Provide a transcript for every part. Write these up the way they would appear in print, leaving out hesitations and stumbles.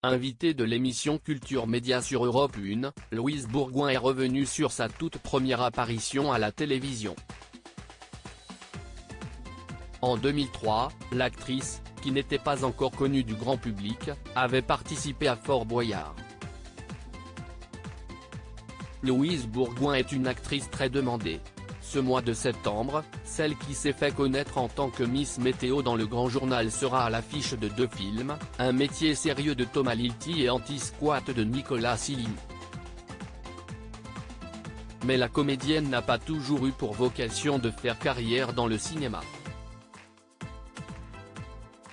Invitée de l'émission Culture Média sur Europe 1, Louise Bourgoin est revenue sur sa toute première apparition à la télévision. En 2003, l'actrice, qui n'était pas encore connue du grand public, avait participé à Fort Boyard. Louise Bourgoin est une actrice très demandée. Ce mois de septembre, celle qui s'est fait connaître en tant que Miss Météo dans le Grand Journal sera à l'affiche de 2 films, Un métier sérieux de Thomas Lilti et Anti-squat de Nicolas Silliny. Mais la comédienne n'a pas toujours eu pour vocation de faire carrière dans le cinéma.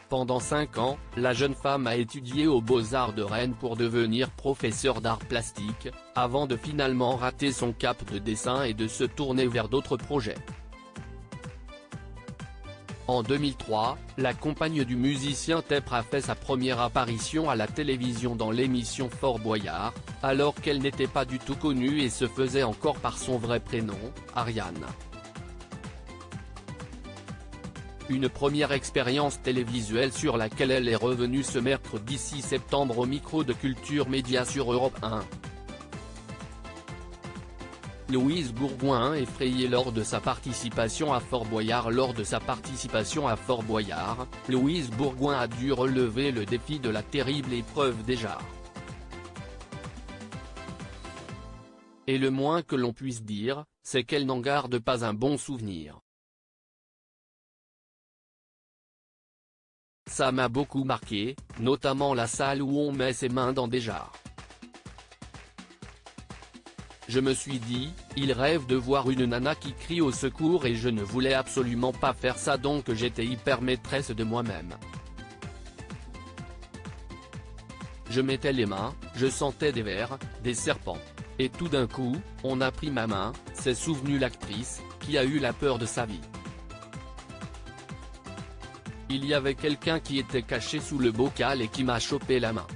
Pendant 5 ans, la jeune femme a étudié aux Beaux-Arts de Rennes pour devenir professeure d'art plastique, avant de finalement rater son cap de dessin et de se tourner vers d'autres projets. En 2003, la compagne du musicien Tepr a fait sa première apparition à la télévision dans l'émission Fort Boyard, alors qu'elle n'était pas du tout connue et se faisait encore par son vrai prénom, Ariane. Une première expérience télévisuelle sur laquelle elle est revenue ce mercredi 6 septembre au micro de Culture Média sur Europe 1. Louise Bourgoin effrayée lors de sa participation à Fort Boyard. Lors de sa participation à Fort Boyard, Louise Bourgoin a dû relever le défi de la terrible épreuve des jarres. Et le moins que l'on puisse dire, c'est qu'elle n'en garde pas un bon souvenir. Ça m'a beaucoup marqué, notamment la salle où on met ses mains dans des jarres. Je me suis dit, il rêve de voir une nana qui crie au secours et je ne voulais absolument pas faire ça, donc j'étais hyper maîtresse de moi-même. Je mettais les mains, je sentais des vers, des serpents. Et tout d'un coup, on a pris ma main, s'est souvenue l'actrice, qui a eu la peur de sa vie. Il y avait quelqu'un qui était caché sous le bocal et qui m'a chopé la main.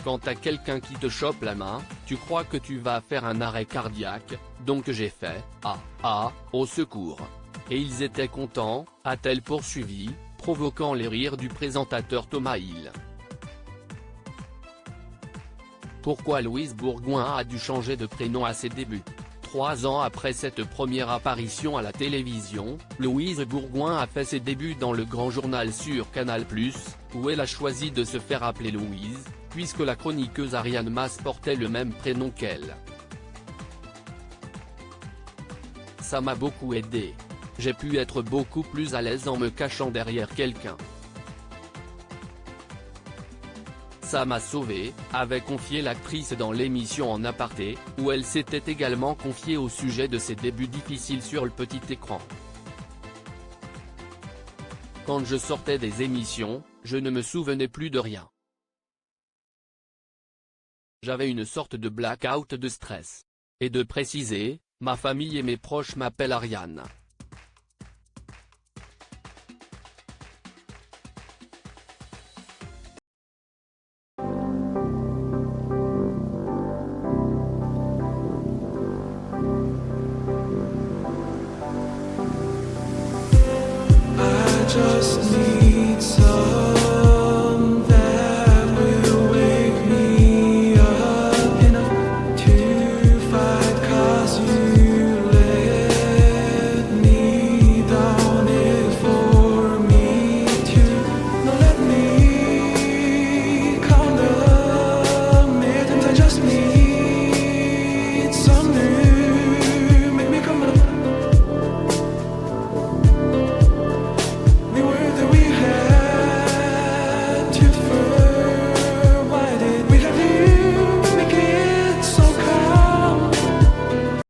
Quand t'as quelqu'un qui te chope la main, tu crois que tu vas faire un arrêt cardiaque, donc j'ai fait « Ah, au secours !» Et ils étaient contents, a-t-elle poursuivi, provoquant les rires du présentateur Thomas Hill. Pourquoi Louise Bourgoin a dû changer de prénom à ses débuts? 3 ans après cette première apparition à la télévision, Louise Bourgoin a fait ses débuts dans le Grand Journal sur Canal+, où elle a choisi de se faire appeler Louise, puisque la chroniqueuse Ariane Mas portait le même prénom qu'elle. Ça m'a beaucoup aidé. J'ai pu être beaucoup plus à l'aise en me cachant derrière quelqu'un. Ça m'a sauvé, avait confié l'actrice dans l'émission En aparté, où elle s'était également confiée au sujet de ses débuts difficiles sur le petit écran. Quand je sortais des émissions, je ne me souvenais plus de rien. J'avais une sorte de blackout de stress. Et de préciser, ma famille et mes proches m'appellent Ariane. Just